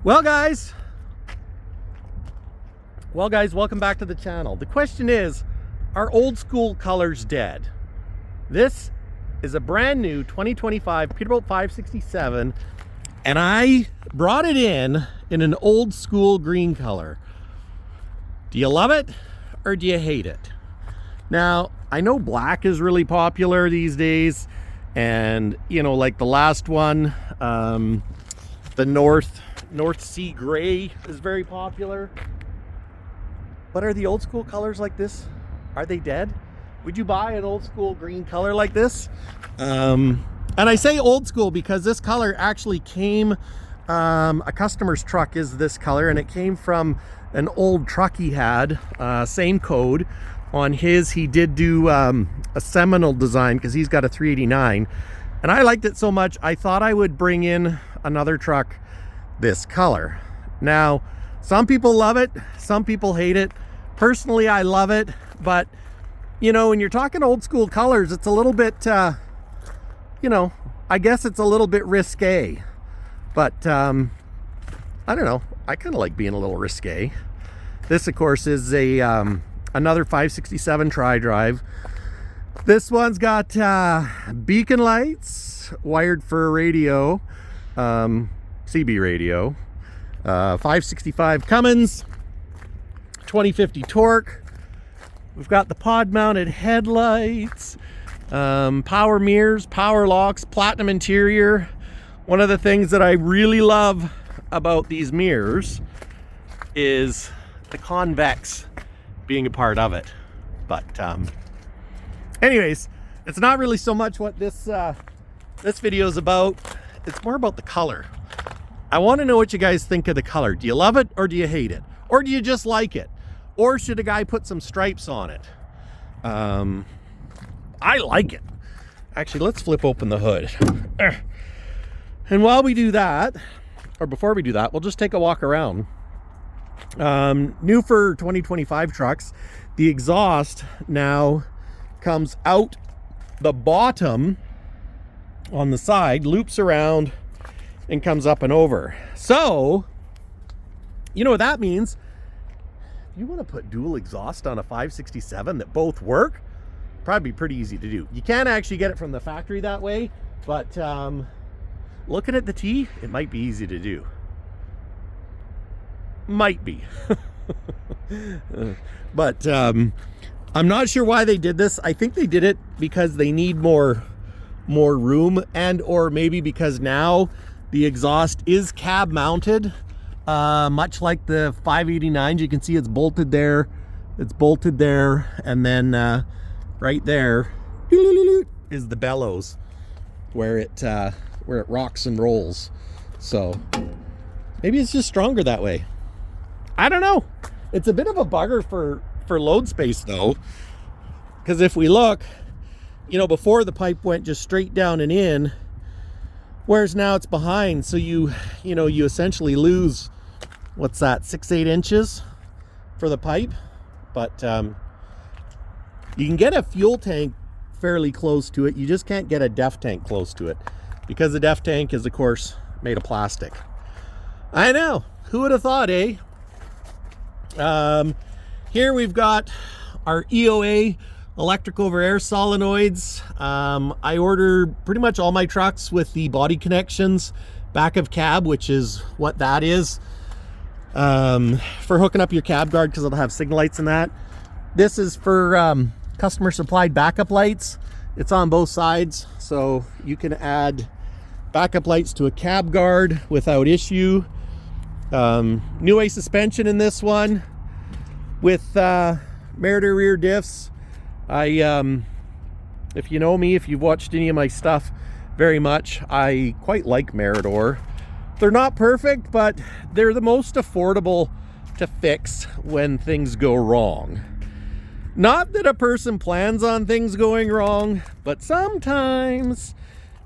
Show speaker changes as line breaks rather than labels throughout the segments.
Well guys, welcome back to the channel. The question is, are old school colors dead? This is a brand new 2025 Peterbilt 567, and I brought it in an old school green color. Do you love it or do you hate it? Now, I know black is really popular these days, and you know, like the last one, the North Sea Gray is very popular. But are the old school colors like this, are they dead? Would you buy an old school green color like this? And I say old school because this color actually came, a customer's truck is this color, and it came from an old truck he had, same code on his. He did do a Seminole design because he's got a 389, and I liked it so much I thought I would bring in another truck this color. Now, some people love it, some people hate it. Personally, I love it, but you know, when you're talking old school colors, it's a little bit, you know, I guess it's a little bit risque. But I don't know, I kind of like being a little risque. This, of course, is a another 567 tri-drive. This one's got beacon lights, wired for a radio, CB radio, 565 Cummins, 2050 torque. We've got the pod mounted headlights, power mirrors, power locks, platinum interior. One of the things that I really love about these mirrors is the convex being a part of it. But anyways, it's not really so much what this video is about. It's more about the color. I want to know what you guys think of the color. Do you love it or do you hate it? Or do you just like it? Or should a guy put some stripes on it? I like it. Actually, let's flip open the hood. And while we do that, or before we do that, we'll just take a walk around. New for 2025 trucks, the exhaust now comes out the bottom on the side, loops around, and comes up and over. So, you know what that means? If you want to put dual exhaust on a 567 that both work, probably pretty easy to do. You can't actually get it from the factory that way, but looking at the T, it might be easy to do. Might be. But I'm not sure why they did this. I think they did it because they need more room, and or maybe because now the exhaust is cab mounted, much like the 589s. You can see it's bolted there, and then right there is the bellows where it rocks and rolls. So maybe it's just stronger that way. I don't know. It's a bit of a bugger for load space though, because if we look, you know, before the pipe went just straight down and in, whereas now it's behind, so you essentially lose, what's that, 6-8 inches for the pipe. But you can get a fuel tank fairly close to it. You just can't get a def tank close to it, because the def tank is, of course, made of plastic. I know, who would have thought, eh? Here we've got our EOA electric over air solenoids. I order pretty much all my trucks with the body connections back of cab, which is what that is, for hooking up your cab guard, because it'll have signal lights in that. This is for customer supplied backup lights. It's on both sides, so you can add backup lights to a cab guard without issue. New way suspension in this one with Meritor rear diffs. If you know me, if you've watched any of my stuff very much, I quite like Meritor. They're not perfect, but they're the most affordable to fix when things go wrong. Not that a person plans on things going wrong, but sometimes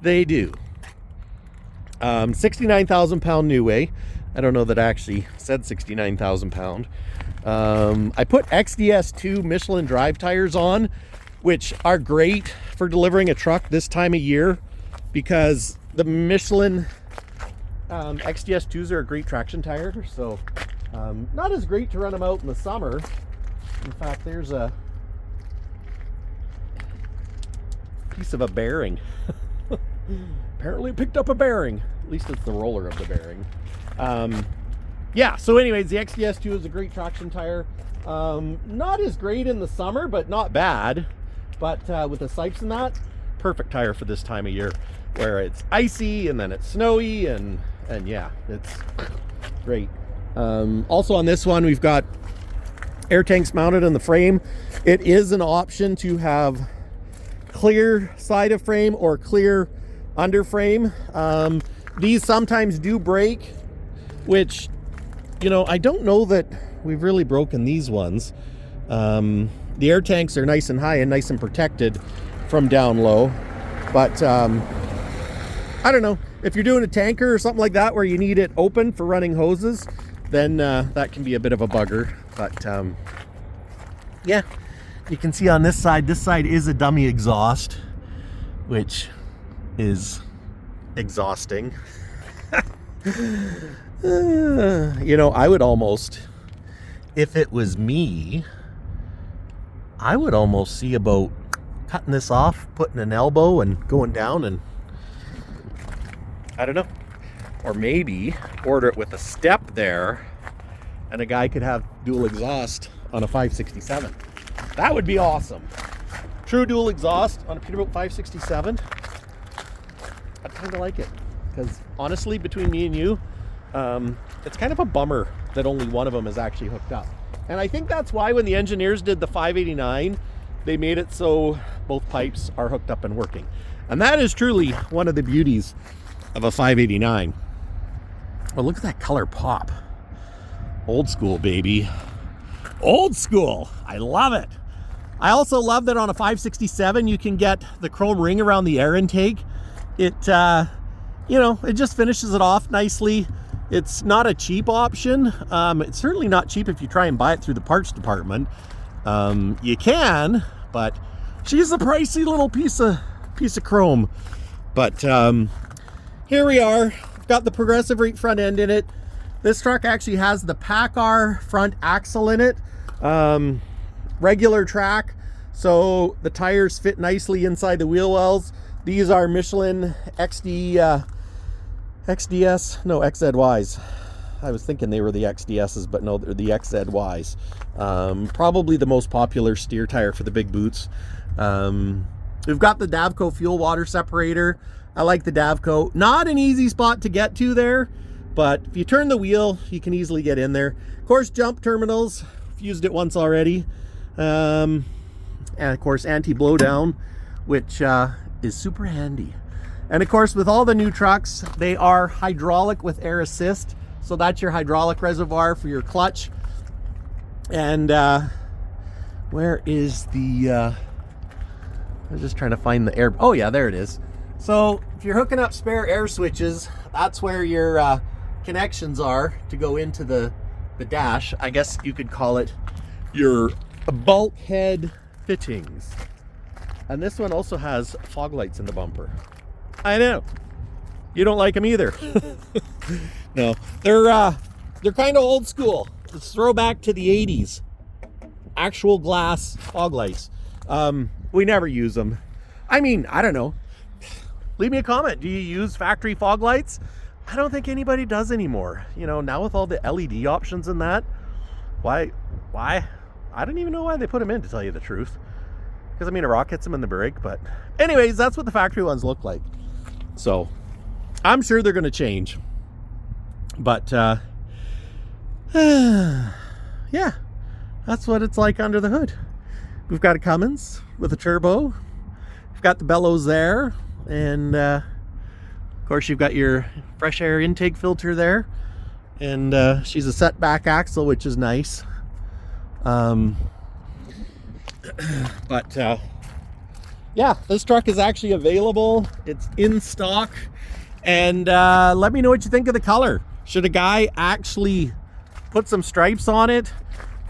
they do. 69,000 pound new way. I don't know that I actually said 69,000 pound. I put XDS2 Michelin drive tires on, which are great for delivering a truck this time of year, because the Michelin XDS2s are a great traction tire, so not as great to run them out in the summer. In fact, there's a piece of a bearing. Apparently it picked up a bearing. At least it's the roller of the bearing. Yeah, so anyways, the XDS2 is a great traction tire. Not as great in the summer, but not bad. But with the sipes and that, perfect tire for this time of year, where it's icy and then it's snowy, and yeah, it's great. Also on this one, we've got air tanks mounted on the frame. It is an option to have clear side of frame or clear under frame. These sometimes do break, which, you know, I don't know that we've really broken these ones. The air tanks are nice and high and nice and protected from down low, but I don't know, if you're doing a tanker or something like that where you need it open for running hoses, then that can be a bit of a bugger. But yeah, you can see on this side is a dummy exhaust, which is exhausting. You know, I would almost, if it was me, I would almost see about cutting this off, putting an elbow and going down, and I don't know, or maybe order it with a step there, and a guy could have dual exhaust on a 567. That would be awesome. True dual exhaust on a Peterbilt 567. I'd kind of like it, because honestly, between me and you, it's kind of a bummer that only one of them is actually hooked up. And I think that's why when the engineers did the 589, they made it so both pipes are hooked up and working. And that is truly one of the beauties of a 589. Well, look at that color pop. Old school, baby. Old school. I love it. I also love that on a 567 you can get the chrome ring around the air intake. It you know, it just finishes it off nicely. It's not a cheap option. It's certainly not cheap if you try and buy it through the parts department. You can, but she's a pricey little piece of chrome. But here we are. We've got the progressive rate front end in it. This truck actually has the PACCAR front axle in it. Regular track, so the tires fit nicely inside the wheel wells. These are Michelin XZYs. I was thinking they were the XDSs, but no, they're the XZYs. Probably the most popular steer tire for the big boots. We've got the Davco fuel water separator. I like the Davco. Not an easy spot to get to there, but if you turn the wheel, you can easily get in there. Of course, jump terminals. I've used it once already. And of course, anti-blowdown, which is super handy. And of course, with all the new trucks, they are hydraulic with air assist. So that's your hydraulic reservoir for your clutch. And where is the, I'm just trying to find the air. Oh yeah, there it is. So if you're hooking up spare air switches, that's where your connections are to go into the dash. I guess you could call it your bulkhead fittings. And this one also has fog lights in the bumper. I know. You don't like them either. No, they're kind of old school. It's throwback to the 80s. Actual glass fog lights. We never use them. I mean, I don't know. Leave me a comment. Do you use factory fog lights? I don't think anybody does anymore. You know, now with all the LED options and that, why? I don't even know why they put them in, to tell you the truth. Because, I mean, a rock hits them in the brake. But anyways, that's what the factory ones look like. So I'm sure they're going to change. But yeah, that's what it's like under the hood. We've got a Cummins with a turbo. We've got the bellows there. And of course, you've got your fresh air intake filter there. And she's a set back axle, which is nice. But yeah, this truck is actually available. It's in stock. And let me know what you think of the color. Should a guy actually put some stripes on it?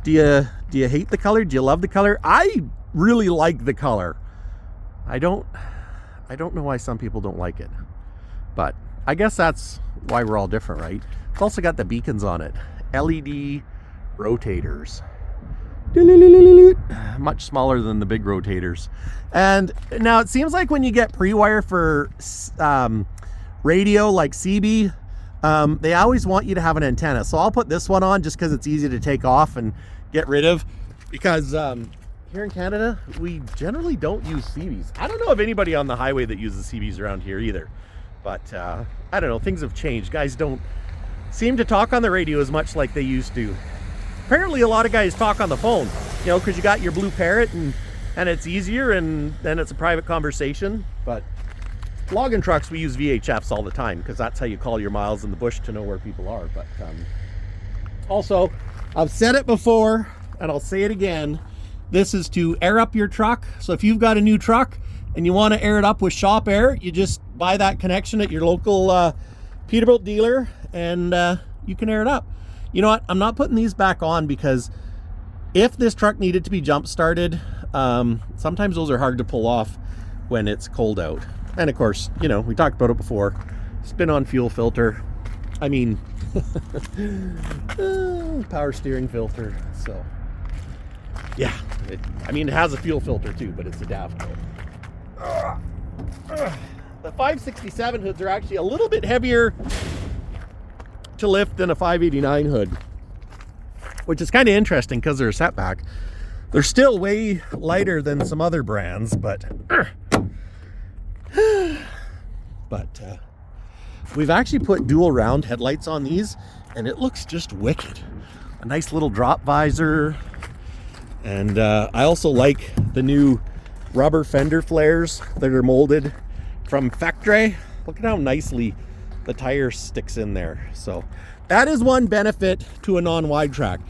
Do you hate the color? Do you love the color? I really like the color. I don't know why some people don't like it, but I guess that's why we're all different, right? It's also got the beacons on it. LED rotators. Much smaller than the big rotators. And now it seems like when you get pre-wire for radio like CB, they always want you to have an antenna. So I'll put this one on just because it's easy to take off and get rid of, because here in Canada we generally don't use CBs. I don't know of anybody on the highway that uses CBs around here either, but I don't know, things have changed. Guys don't seem to talk on the radio as much like they used to. Apparently a lot of guys talk on the phone, you know, because you got your blue parrot and it's easier, and then it's a private conversation. But logging trucks, we use VHFs all the time because that's how you call your miles in the bush to know where people are. But also, I've said it before and I'll say it again, this is to air up your truck. So if you've got a new truck and you want to air it up with shop air, you just buy that connection at your local Peterbilt dealer and you can air it up. You know what, I'm not putting these back on because if this truck needed to be jump started, sometimes those are hard to pull off when it's cold out. And of course, you know, we talked about it before, spin on fuel filter, I mean power steering filter. So yeah, I mean it has a fuel filter too, but it's a DAF code. The 567 hoods are actually a little bit heavier to lift than a 589 hood, which is kind of interesting because they're a setback. They're still way lighter than some other brands, but we've actually put dual round headlights on these and it looks just wicked. A nice little drop visor, and I also like the new rubber fender flares that are molded from factory. Look at how nicely the tire sticks in there. So that is one benefit to a non-wide track.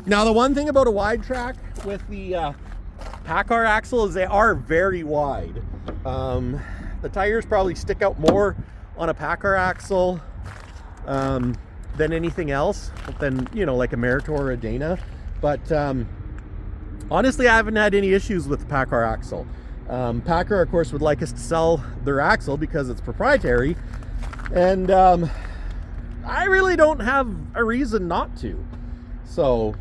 Now the one thing about a wide track with the PACCAR axle is they are very wide. The tires probably stick out more on a PACCAR axle than anything else, than, you know, like a Meritor or a Dana. But honestly, I haven't had any issues with the PACCAR axle. PACCAR, of course, would like us to sell their axle because it's proprietary, and I really don't have a reason not to. So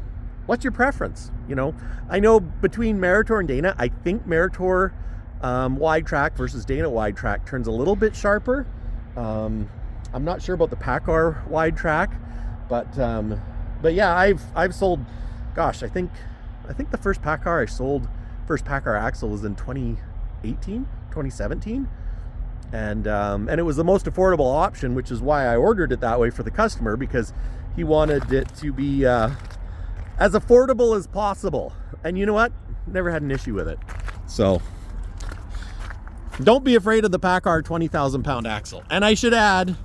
what's your preference? You know, I know between Meritor and Dana, I think Meritor wide track versus Dana wide track turns a little bit sharper. I'm not sure about the PACCAR wide track, but yeah, I've sold, gosh, I think the first PACCAR I sold, first PACCAR axle was in 2017, and it was the most affordable option, which is why I ordered it that way for the customer, because he wanted it to be as affordable as possible. And you know what, never had an issue with it. So don't be afraid of the PACCAR 20,000 pound axle. And I should add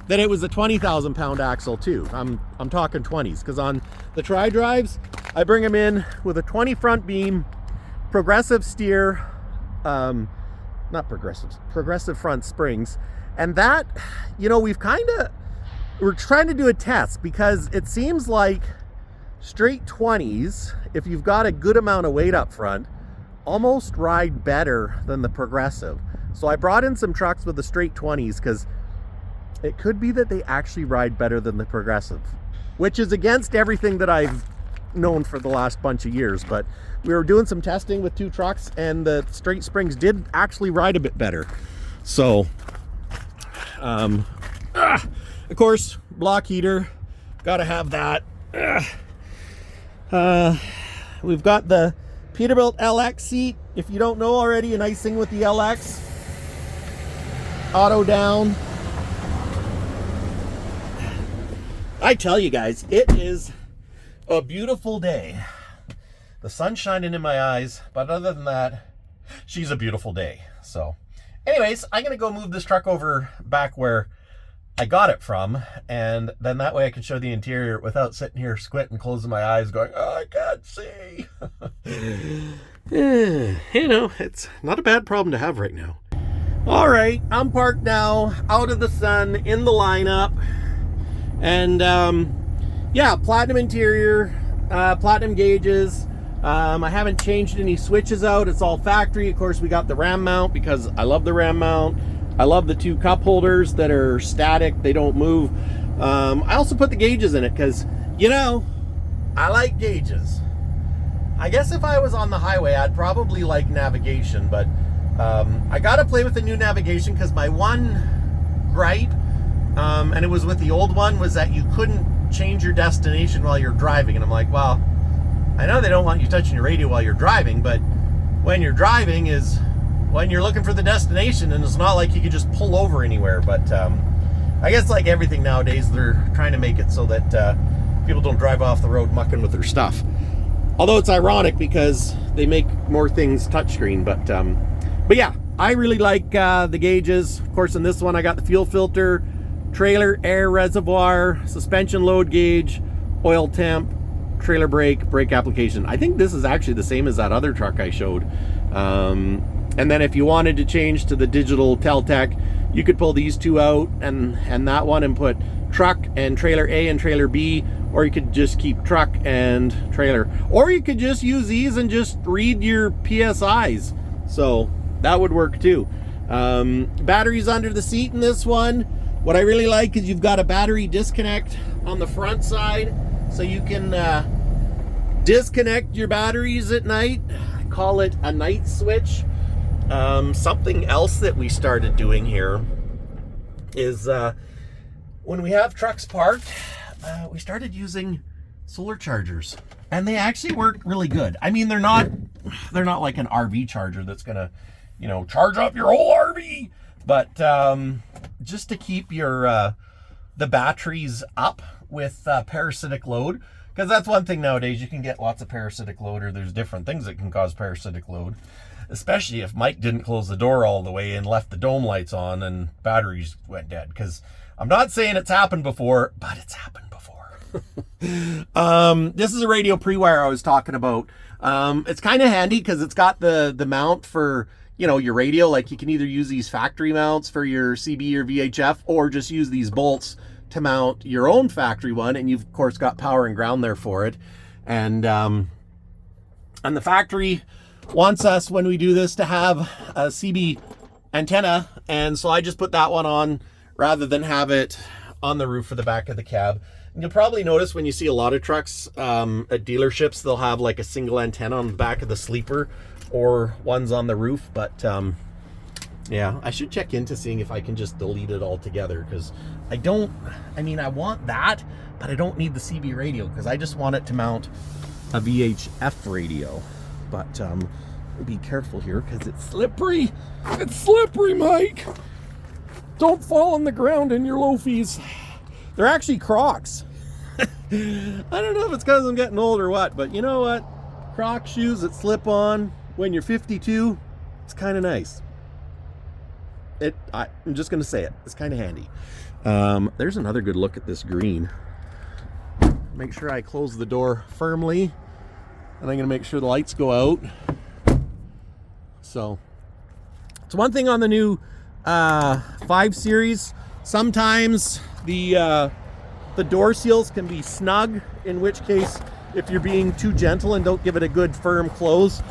that it was a 20,000 pound axle too. I'm talking 20s, because on the tri-drives I bring them in with a 20 front beam, progressive steer, progressive front springs. And that, you know, we're trying to do a test, because it seems like straight 20s, if you've got a good amount of weight up front, almost ride better than the progressive. So I brought in some trucks with the straight 20s because it could be that they actually ride better than the progressive, which is against everything that I've known for the last bunch of years. But we were doing some testing with two trucks and the straight springs did actually ride a bit better. So of course, block heater, gotta have that. We've got the Peterbilt LX seat. If you don't know already, a nice thing with the LX, auto down. I tell you guys, it is a beautiful day. The sun's shining in my eyes, but other than that, she's a beautiful day. So anyways, I'm gonna go move this truck over back where I got it from, and then that way I can show the interior without sitting here squinting, closing my eyes going, oh, I can't see. You know, it's not a bad problem to have right now. All right, I'm parked now, out of the sun, in the lineup. And yeah, platinum interior, platinum gauges. I haven't changed any switches out. It's all factory. Of course, we got the ram mount because I love the ram mount. I love the two cup holders that are static. They don't move. I also put the gauges in it because, you know, I like gauges. I guess if I was on the highway, I'd probably like navigation, but I got to play with the new navigation because my one gripe, and it was with the old one, was that you couldn't change your destination while you're driving. And I'm like, well, I know they don't want you touching your radio while you're driving, but when you're driving is when you're looking for the destination, and it's not like you could just pull over anywhere. But I guess like everything nowadays, they're trying to make it so that people don't drive off the road mucking with their stuff. Although it's ironic because they make more things touchscreen, but yeah, I really like the gauges. Of course, in this one, I got the fuel filter, trailer air reservoir, suspension load gauge, oil temp, trailer brake application. I think this is actually the same as that other truck I showed. And then if you wanted to change to the digital Teltec, you could pull these two out and that one and put truck and trailer A and trailer B, or you could just keep truck and trailer, or you could just use these and just read your PSIs. So that would work too. Batteries under the seat in this one. What I really like is you've got a battery disconnect on the front side, so you can disconnect your batteries at night. I call it a night switch. Something else that we started doing here is when we have trucks parked, we started using solar chargers, and they actually work really good. I mean, they're not like an RV charger that's gonna, you know, charge up your whole RV, but just to keep your the batteries up with parasitic load, because that's one thing nowadays. You can get lots of parasitic load, or there's different things that can cause parasitic load, especially if Mike didn't close the door all the way and left the dome lights on and batteries went dead. Because I'm not saying it's happened before, but it's happened before. This is a radio pre-wire I was talking about. It's kind of handy because it's got the mount for, you know, your radio. Like, you can either use these factory mounts for your CB or VHF, or just use these bolts to mount your own factory one, and you've of course got power and ground there for it. And the factory wants us, when we do this, to have a CB antenna, and so I just put that one on rather than have it on the roof of the back of the cab. And you'll probably notice when you see a lot of trucks at dealerships, they'll have like a single antenna on the back of the sleeper, or ones on the roof. But yeah, I should check into seeing if I can just delete it altogether, because I want that, but I don't need the CB radio, because I just want it to mount a VHF radio. But be careful here, because it's slippery. It's slippery, Mike. Don't fall on the ground in your loafies. They're actually Crocs. I don't know if it's because I'm getting old or what, but you know what? Croc shoes that slip on when you're 52, it's kind of nice. I'm just going to say it. It's kind of handy. There's another good look at this green. Make sure I close the door firmly, and I'm going to make sure the lights go out. So it's one thing on the new 5 Series. Sometimes the door seals can be snug, in which case, if you're being too gentle and don't give it a good firm close,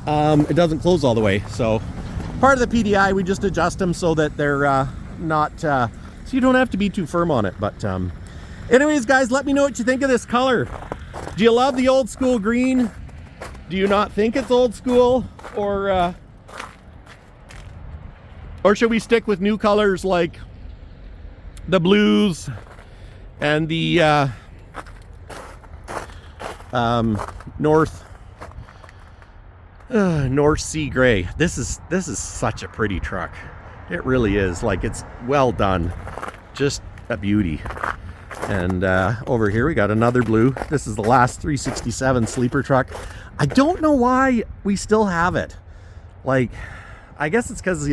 it doesn't close all the way. So part of the PDI, we just adjust them so that they're not, so you don't have to be too firm on it. But anyways, guys, let me know what you think of this color. Do you love the old school green? Do you not think it's old school? Or should we stick with new colors like the blues and the North Sea gray? This is such a pretty truck. It really is. Like, it's well done. Just a beauty. And over here we got another blue. This is the last 367 sleeper truck. I don't know why we still have it. Like, I guess it's because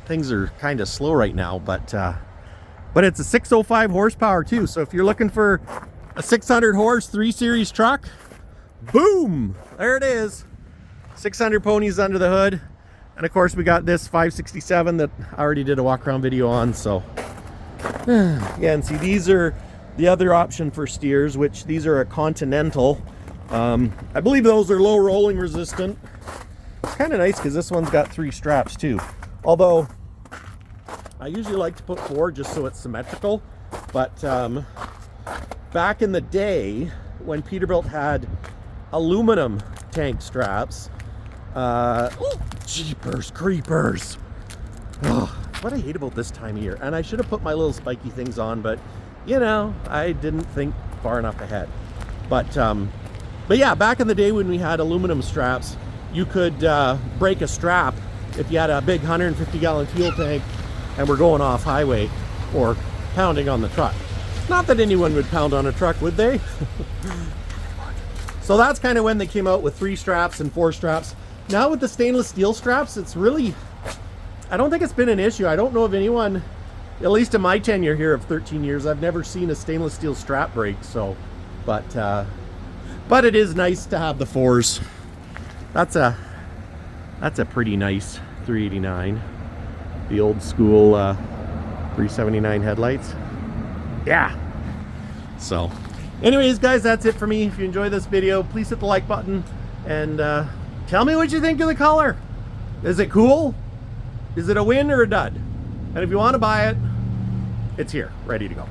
things are kind of slow right now, but it's a 605 horsepower too. So if you're looking for a 600 horse 3 Series truck, boom, there it is. 600 ponies under the hood. And of course we got this 567 that I already did a walk around video on. So yeah, and see, these are the other option for steers, which these are a Continental. I believe those are low rolling resistant. It's kind of nice because this one's got 3 straps too. Although I usually like to put 4 just so it's symmetrical, but back in the day when Peterbilt had aluminum tank straps, jeepers creepers. Oh, what I hate about this time of year. And I should have put my little spiky things on, but you know, I didn't think far enough ahead. But yeah, back in the day when we had aluminum straps, you could break a strap if you had a big 150-gallon fuel tank and we're going off highway or pounding on the truck. Not that anyone would pound on a truck, would they? So that's kind of when they came out with 3 straps and 4 straps. Now with the stainless steel straps, it's really, I don't think it's been an issue. I don't know of anyone, at least in my tenure here of 13 years, I've never seen a stainless steel strap break. So, but it is nice to have the 4s. That's a pretty nice 389. The old school 379 headlights. Yeah. So anyways, guys, that's it for me. If you enjoyed this video, please hit the like button and tell me what you think of the color. Is it cool? Is it a win or a dud? And if you want to buy it, it's here, ready to go.